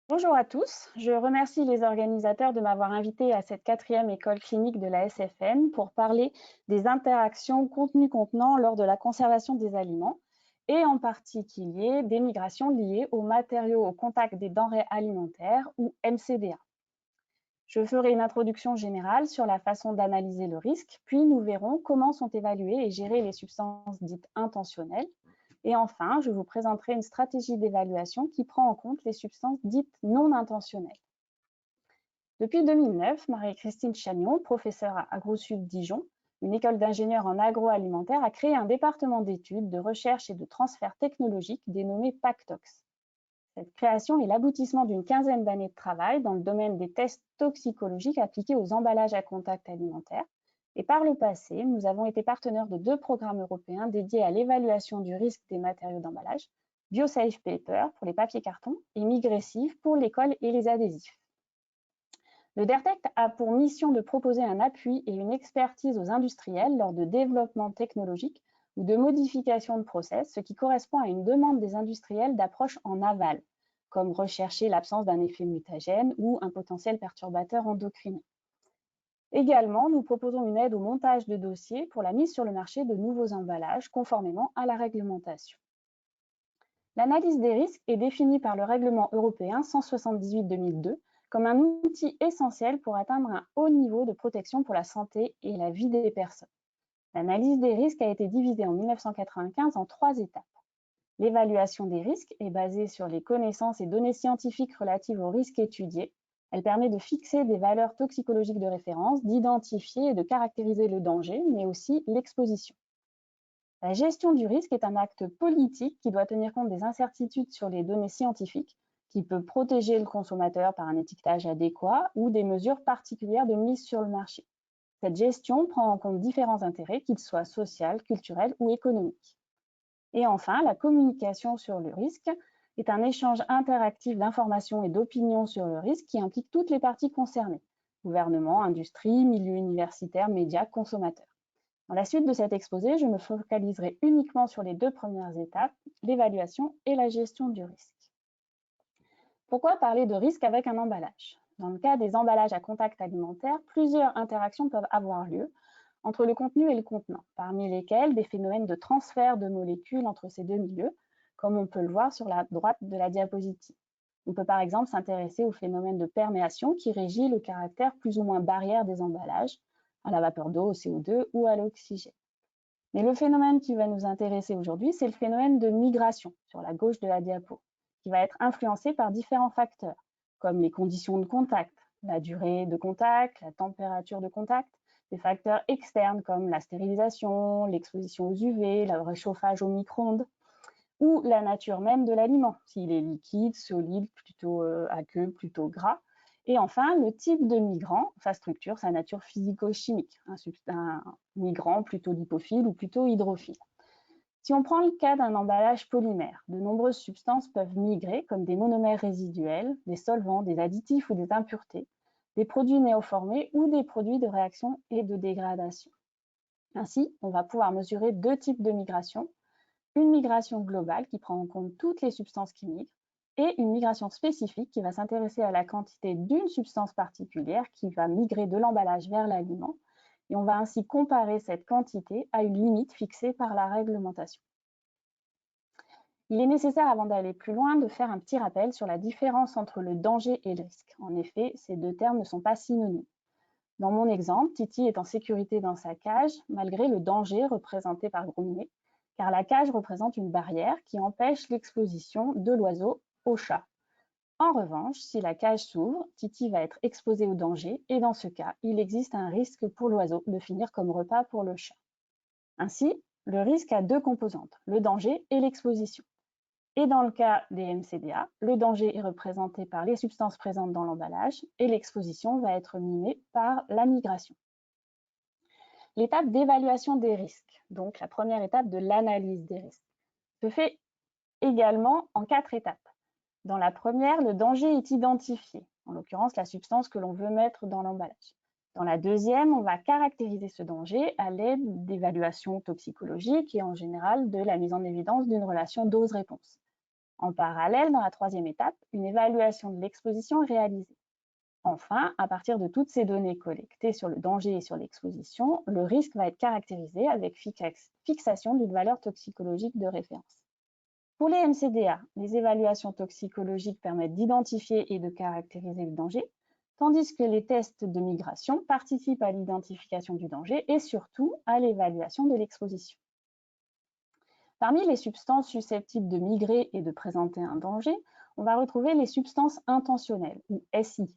Bonjour à tous, je remercie les organisateurs de m'avoir invité à cette quatrième école clinique de la SFN pour parler des interactions contenu-contenant lors de la conservation des aliments et en particulier des migrations liées aux matériaux au contact des denrées alimentaires ou MCDA. Je ferai une introduction générale sur la façon d'analyser le risque, puis nous verrons comment sont évaluées et gérées les substances dites intentionnelles. Et enfin, je vous présenterai une stratégie d'évaluation qui prend en compte les substances dites non intentionnelles. Depuis 2009, Marie-Christine Chagnon, professeure à AgroSud Dijon, une école d'ingénieurs en agroalimentaire, a créé un département d'études, de recherche et de transfert technologique dénommé PACTOX. Cette création est l'aboutissement d'une quinzaine d'années de travail dans le domaine des tests toxicologiques appliqués aux emballages à contact alimentaire. Et par le passé, nous avons été partenaires de deux programmes européens dédiés à l'évaluation du risque des matériaux d'emballage, BioSafe Paper pour les papiers cartons et Migressive pour les colles et les adhésifs. Le DERTEC a pour mission de proposer un appui et une expertise aux industriels lors de développement technologique ou de modification de process, ce qui correspond à une demande des industriels d'approche en aval, comme rechercher l'absence d'un effet mutagène ou un potentiel perturbateur endocrinien. Également, nous proposons une aide au montage de dossiers pour la mise sur le marché de nouveaux emballages conformément à la réglementation. L'analyse des risques est définie par le règlement européen 178/2002 comme un outil essentiel pour atteindre un haut niveau de protection pour la santé et la vie des personnes. L'analyse des risques a été divisée en 1995 en 3 étapes. L'évaluation des risques est basée sur les connaissances et données scientifiques relatives aux risques étudiés. Elle permet de fixer des valeurs toxicologiques de référence, d'identifier et de caractériser le danger, mais aussi l'exposition. La gestion du risque est un acte politique qui doit tenir compte des incertitudes sur les données scientifiques, qui peut protéger le consommateur par un étiquetage adéquat ou des mesures particulières de mise sur le marché. Cette gestion prend en compte différents intérêts, qu'ils soient sociaux, culturels ou économiques. Et enfin, la communication sur le risque est un échange interactif d'informations et d'opinions sur le risque qui implique toutes les parties concernées, gouvernement, industrie, milieu universitaire, médias, consommateurs. Dans la suite de cet exposé, je me focaliserai uniquement sur les 2 premières étapes, l'évaluation et la gestion du risque. Pourquoi parler de risque avec un emballage? Dans le cas des emballages à contact alimentaire, plusieurs interactions peuvent avoir lieu entre le contenu et le contenant, parmi lesquelles des phénomènes de transfert de molécules entre ces deux milieux, comme on peut le voir sur la droite de la diapositive. On peut par exemple s'intéresser au phénomène de perméation qui régit le caractère plus ou moins barrière des emballages, à la vapeur d'eau, au CO2 ou à l'oxygène. Mais le phénomène qui va nous intéresser aujourd'hui, c'est le phénomène de migration, sur la gauche de la diapo, qui va être influencé par différents facteurs, comme les conditions de contact, la durée de contact, la température de contact, des facteurs externes comme la stérilisation, l'exposition aux UV, le réchauffage au micro-ondes, ou la nature même de l'aliment, s'il est liquide, solide, plutôt aqueux, plutôt gras. Et enfin, le type de migrant, sa structure, sa nature physico-chimique, un migrant plutôt lipophile ou plutôt hydrophile. Si on prend le cas d'un emballage polymère, de nombreuses substances peuvent migrer, comme des monomères résiduels, des solvants, des additifs ou des impuretés, des produits néoformés ou des produits de réaction et de dégradation. Ainsi, on va pouvoir mesurer 2 types de migration: une migration globale qui prend en compte toutes les substances qui migrent et une migration spécifique qui va s'intéresser à la quantité d'une substance particulière qui va migrer de l'emballage vers l'aliment. Et on va ainsi comparer cette quantité à une limite fixée par la réglementation. Il est nécessaire, avant d'aller plus loin, de faire un petit rappel sur la différence entre le danger et le risque. En effet, ces 2 termes ne sont pas synonymes. Dans mon exemple, Titi est en sécurité dans sa cage, malgré le danger représenté par Grommet, car la cage représente une barrière qui empêche l'exposition de l'oiseau au chat. En revanche, si la cage s'ouvre, Titi va être exposé au danger et dans ce cas, il existe un risque pour l'oiseau de finir comme repas pour le chat. Ainsi, le risque a 2 composantes, le danger et l'exposition. Et dans le cas des MCDA, le danger est représenté par les substances présentes dans l'emballage et l'exposition va être mimée par la migration. L'étape d'évaluation des risques, donc la première étape de l'analyse des risques, se fait également en 4 étapes. Dans la première, le danger est identifié, en l'occurrence la substance que l'on veut mettre dans l'emballage. Dans la deuxième, on va caractériser ce danger à l'aide d'évaluations toxicologiques et en général de la mise en évidence d'une relation dose-réponse. En parallèle, dans la troisième étape, une évaluation de l'exposition est réalisée. Enfin, à partir de toutes ces données collectées sur le danger et sur l'exposition, le risque va être caractérisé avec fixation d'une valeur toxicologique de référence. Pour les MCDA, les évaluations toxicologiques permettent d'identifier et de caractériser le danger, tandis que les tests de migration participent à l'identification du danger et surtout à l'évaluation de l'exposition. Parmi les substances susceptibles de migrer et de présenter un danger, on va retrouver les substances intentionnelles, ou SI,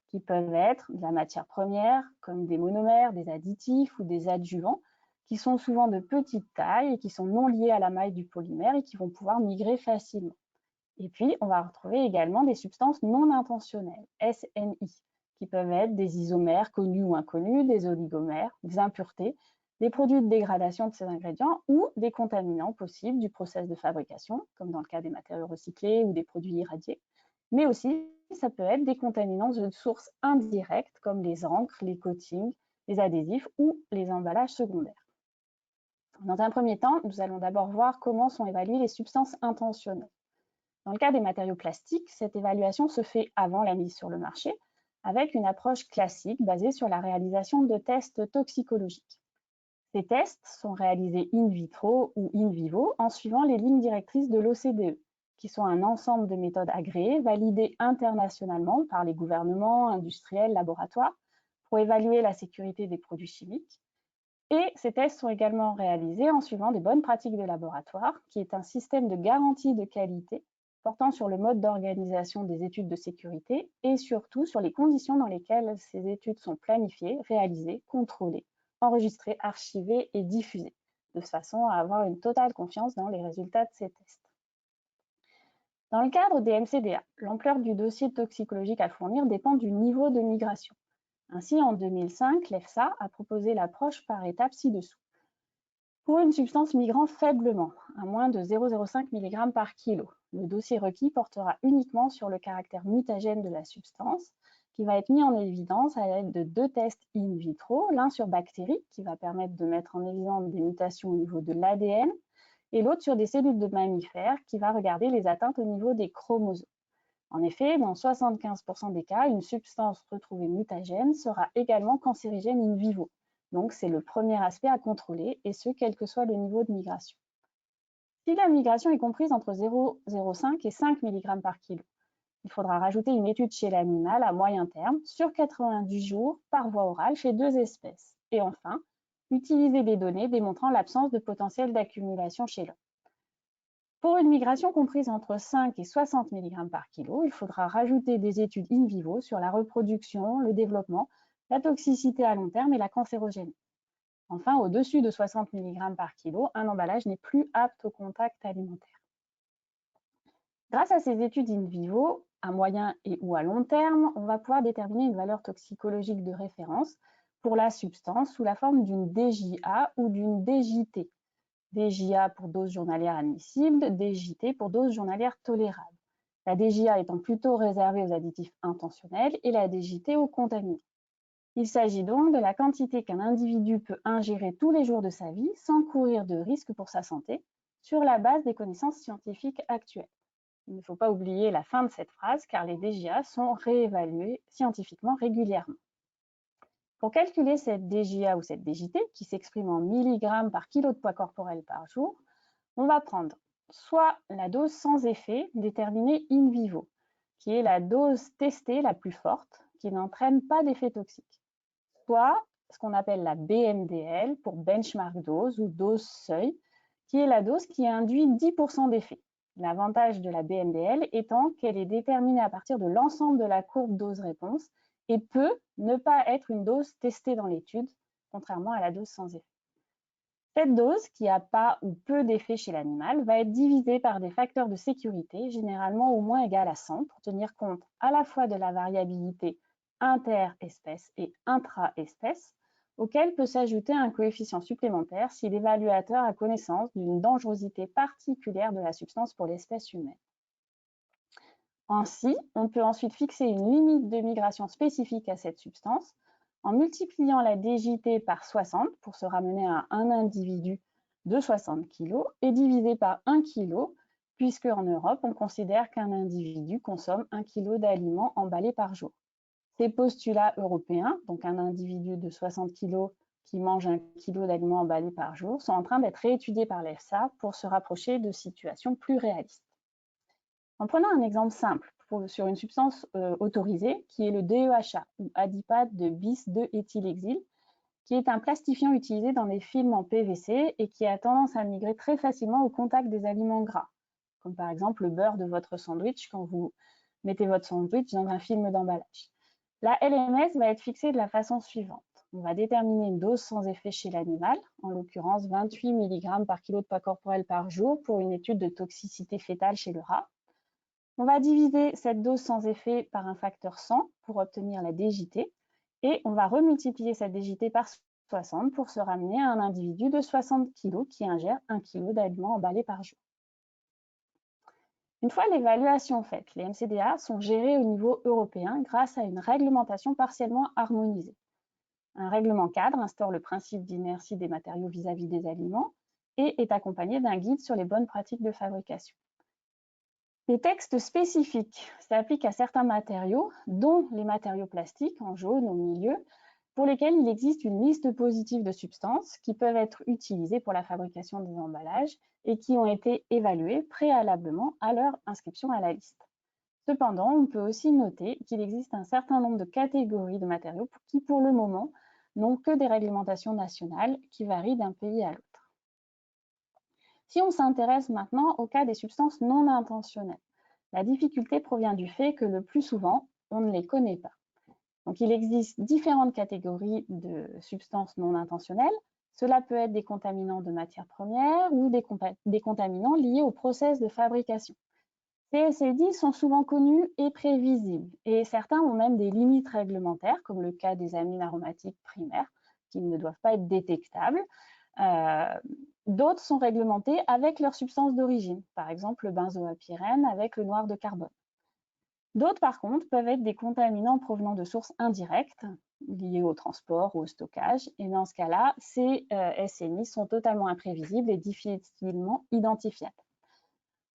qui peuvent être de la matière première, comme des monomères, des additifs ou des adjuvants, qui sont souvent de petite taille et qui sont non liés à la maille du polymère et qui vont pouvoir migrer facilement. Et puis, on va retrouver également des substances non intentionnelles, SNI, qui peuvent être des isomères connus ou inconnus, des oligomères, des impuretés, des produits de dégradation de ces ingrédients ou des contaminants possibles du process de fabrication, comme dans le cas des matériaux recyclés ou des produits irradiés. Mais aussi, ça peut être des contaminants de source indirecte, comme les encres, les coatings, les adhésifs ou les emballages secondaires. Dans un premier temps, nous allons d'abord voir comment sont évaluées les substances intentionnelles. Dans le cas des matériaux plastiques, cette évaluation se fait avant la mise sur le marché, avec une approche classique basée sur la réalisation de tests toxicologiques. Ces tests sont réalisés in vitro ou in vivo en suivant les lignes directrices de l'OCDE, qui sont un ensemble de méthodes agréées, validées internationalement par les gouvernements, industriels, laboratoires, pour évaluer la sécurité des produits chimiques. Et ces tests sont également réalisés en suivant des bonnes pratiques de laboratoire, qui est un système de garantie de qualité portant sur le mode d'organisation des études de sécurité et surtout sur les conditions dans lesquelles ces études sont planifiées, réalisées, contrôlées, enregistrées, archivées et diffusées, de façon à avoir une totale confiance dans les résultats de ces tests. Dans le cadre des MCDA, l'ampleur du dossier toxicologique à fournir dépend du niveau de migration. Ainsi, en 2005, l'EFSA a proposé l'approche par étapes ci-dessous. Pour une substance migrant faiblement, à moins de 0,05 mg par kilo, le dossier requis portera uniquement sur le caractère mutagène de la substance, qui va être mis en évidence à l'aide de 2 tests in vitro, l'un sur bactéries, qui va permettre de mettre en évidence des mutations au niveau de l'ADN, et l'autre sur des cellules de mammifères, qui va regarder les atteintes au niveau des chromosomes. En effet, dans 75% des cas, une substance retrouvée mutagène sera également cancérigène in vivo. Donc, c'est le premier aspect à contrôler, et ce, quel que soit le niveau de migration. Si la migration est comprise entre 0,05 et 5 mg par kilo, il faudra rajouter une étude chez l'animal à moyen terme sur 90 jours par voie orale chez 2 espèces. Et enfin, utiliser des données démontrant l'absence de potentiel d'accumulation chez l'homme. Pour une migration comprise entre 5 et 60 mg par kilo, il faudra rajouter des études in vivo sur la reproduction, le développement, la toxicité à long terme et la cancérogénie. Enfin, au-dessus de 60 mg par kilo, un emballage n'est plus apte au contact alimentaire. Grâce à ces études in vivo, à moyen et ou à long terme, on va pouvoir déterminer une valeur toxicologique de référence pour la substance sous la forme d'une DJA ou d'une DJT. DJA pour dose journalière admissible, DJT pour dose journalière tolérable. La DJA étant plutôt réservée aux additifs intentionnels et la DJT aux contaminants. Il s'agit donc de la quantité qu'un individu peut ingérer tous les jours de sa vie sans courir de risque pour sa santé, sur la base des connaissances scientifiques actuelles. Il ne faut pas oublier la fin de cette phrase car les DJA sont réévalués scientifiquement régulièrement. Pour calculer cette DJA ou cette DJT, qui s'exprime en milligrammes par kilo de poids corporel par jour, on va prendre soit la dose sans effet déterminée in vivo, qui est la dose testée la plus forte, qui n'entraîne pas d'effet toxique, soit ce qu'on appelle la BMDL pour benchmark dose ou dose seuil, qui est la dose qui induit 10% d'effet. L'avantage de la BMDL étant qu'elle est déterminée à partir de l'ensemble de la courbe dose-réponse et peut ne pas être une dose testée dans l'étude, contrairement à la dose sans effet. Cette dose, qui a pas ou peu d'effet chez l'animal, va être divisée par des facteurs de sécurité, généralement au moins égal à 100, pour tenir compte à la fois de la variabilité inter-espèce et intra-espèce, auquel peut s'ajouter un coefficient supplémentaire si l'évaluateur a connaissance d'une dangerosité particulière de la substance pour l'espèce humaine. Ainsi, on peut ensuite fixer une limite de migration spécifique à cette substance en multipliant la DJT par 60 pour se ramener à un individu de 60 kg et divisé par 1 kg, puisque en Europe, on considère qu'un individu consomme 1 kg d'aliments emballés par jour. Ces postulats européens, donc un individu de 60 kg qui mange 1 kg d'aliments emballés par jour, sont en train d'être réétudiés par l'EFSA pour se rapprocher de situations plus réalistes. En prenant un exemple simple sur une substance autorisée, qui est le DEHA, ou adipate de bis-2-éthylhexyle, qui est un plastifiant utilisé dans les films en PVC et qui a tendance à migrer très facilement au contact des aliments gras, comme par exemple le beurre de votre sandwich quand vous mettez votre sandwich dans un film d'emballage. La LMS va être fixée de la façon suivante. On va déterminer une dose sans effet chez l'animal, en l'occurrence 28 mg par kilo de poids corporel par jour pour une étude de toxicité fétale chez le rat. On va diviser cette dose sans effet par un facteur 100 pour obtenir la DJT et on va remultiplier cette DJT par 60 pour se ramener à un individu de 60 kg qui ingère 1 kg d'aliments emballés par jour. Une fois l'évaluation faite, les MCDA sont gérés au niveau européen grâce à une réglementation partiellement harmonisée. Un règlement cadre instaure le principe d'inertie des matériaux vis-à-vis des aliments et est accompagné d'un guide sur les bonnes pratiques de fabrication. Des textes spécifiques s'appliquent à certains matériaux, dont les matériaux plastiques en jaune au milieu, pour lesquels il existe une liste positive de substances qui peuvent être utilisées pour la fabrication des emballages et qui ont été évaluées préalablement à leur inscription à la liste. Cependant, on peut aussi noter qu'il existe un certain nombre de catégories de matériaux qui, pour le moment, n'ont que des réglementations nationales qui varient d'un pays à l'autre. Si on s'intéresse maintenant au cas des substances non intentionnelles, la difficulté provient du fait que le plus souvent, on ne les connaît pas. Donc, il existe différentes catégories de substances non intentionnelles. Cela peut être des contaminants de matières premières ou des contaminants liés au process de fabrication. Ces SAD sont souvent connus et prévisibles, et certains ont même des limites réglementaires, comme le cas des amines aromatiques primaires, qui ne doivent pas être détectables. D'autres sont réglementés avec leur substance d'origine, par exemple le benzoapyrène avec le noir de carbone. D'autres, par contre, peuvent être des contaminants provenant de sources indirectes, liées au transport ou au stockage, et dans ce cas-là, ces SNI sont totalement imprévisibles et difficilement identifiables.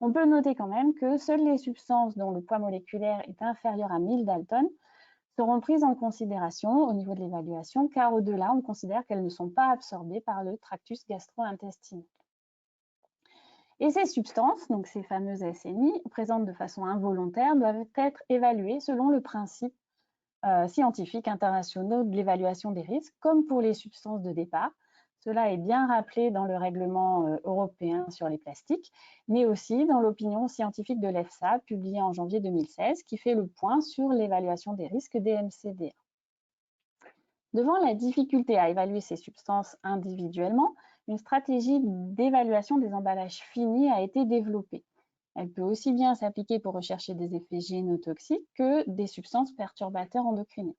On peut noter quand même que seules les substances dont le poids moléculaire est inférieur à 1000 Dalton seront prises en considération au niveau de l'évaluation, car au-delà, on considère qu'elles ne sont pas absorbées par le tractus gastro-intestinal. Et ces substances, donc ces fameuses SNI, présentes de façon involontaire, doivent être évaluées selon le principe scientifique international de l'évaluation des risques, comme pour les substances de départ. Cela est bien rappelé dans le règlement européen sur les plastiques, mais aussi dans l'opinion scientifique de l'EFSA, publiée en janvier 2016, qui fait le point sur l'évaluation des risques des MCDA. Devant la difficulté à évaluer ces substances individuellement, une stratégie d'évaluation des emballages finis a été développée. Elle peut aussi bien s'appliquer pour rechercher des effets génotoxiques que des substances perturbateurs endocriniens.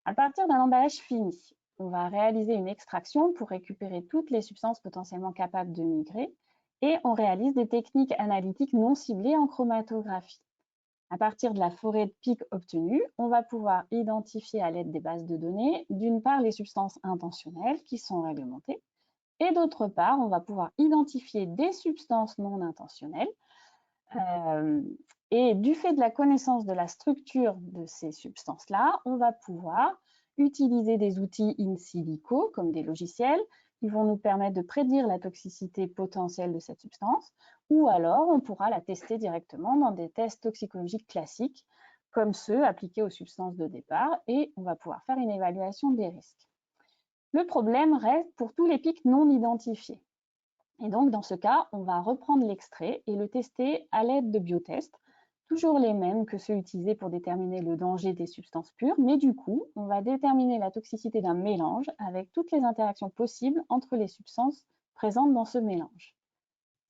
À partir d'un emballage fini, on va réaliser une extraction pour récupérer toutes les substances potentiellement capables de migrer et on réalise des techniques analytiques non ciblées en chromatographie. À partir de la forêt de pics obtenue, on va pouvoir identifier à l'aide des bases de données, d'une part, les substances intentionnelles qui sont réglementées, et d'autre part, on va pouvoir identifier des substances non intentionnelles. Et du fait de la connaissance de la structure de ces substances-là, on va pouvoir utiliser des outils in silico, comme des logiciels, qui vont nous permettre de prédire la toxicité potentielle de cette substance, ou alors on pourra la tester directement dans des tests toxicologiques classiques, comme ceux appliqués aux substances de départ, et on va pouvoir faire une évaluation des risques. Le problème reste pour tous les pics non identifiés. Et donc, dans ce cas, on va reprendre l'extrait et le tester à l'aide de biotests, toujours les mêmes que ceux utilisés pour déterminer le danger des substances pures, mais du coup, on va déterminer la toxicité d'un mélange avec toutes les interactions possibles entre les substances présentes dans ce mélange.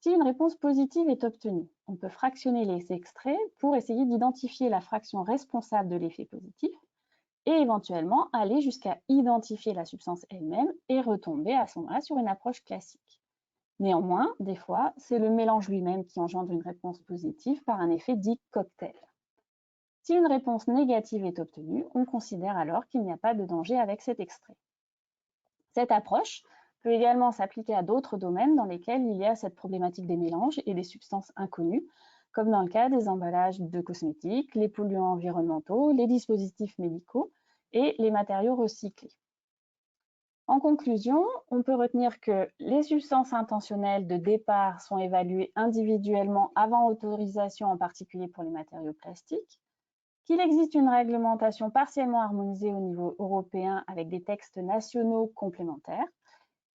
Si une réponse positive est obtenue, on peut fractionner les extraits pour essayer d'identifier la fraction responsable de l'effet positif et éventuellement aller jusqu'à identifier la substance elle-même et retomber à ce moment-là sur une approche classique. Néanmoins, des fois, c'est le mélange lui-même qui engendre une réponse positive par un effet dit cocktail. Si une réponse négative est obtenue, on considère alors qu'il n'y a pas de danger avec cet extrait. Cette approche peut également s'appliquer à d'autres domaines dans lesquels il y a cette problématique des mélanges et des substances inconnues, comme dans le cas des emballages de cosmétiques, les polluants environnementaux, les dispositifs médicaux et les matériaux recyclés. En conclusion, on peut retenir que les substances intentionnelles de départ sont évaluées individuellement avant autorisation, en particulier pour les matériaux plastiques, qu'il existe une réglementation partiellement harmonisée au niveau européen avec des textes nationaux complémentaires,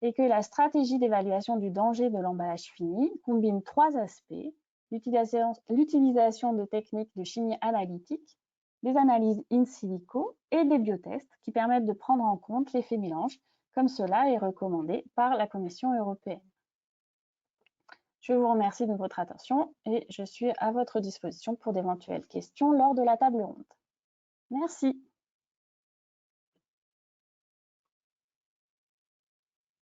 et que la stratégie d'évaluation du danger de l'emballage fini combine 3 aspects: l'utilisation de techniques de chimie analytique, des analyses in silico et des biotests qui permettent de prendre en compte l'effet mélange, comme cela est recommandé par la Commission européenne. Je vous remercie de votre attention et je suis à votre disposition pour d'éventuelles questions lors de la table ronde. Merci.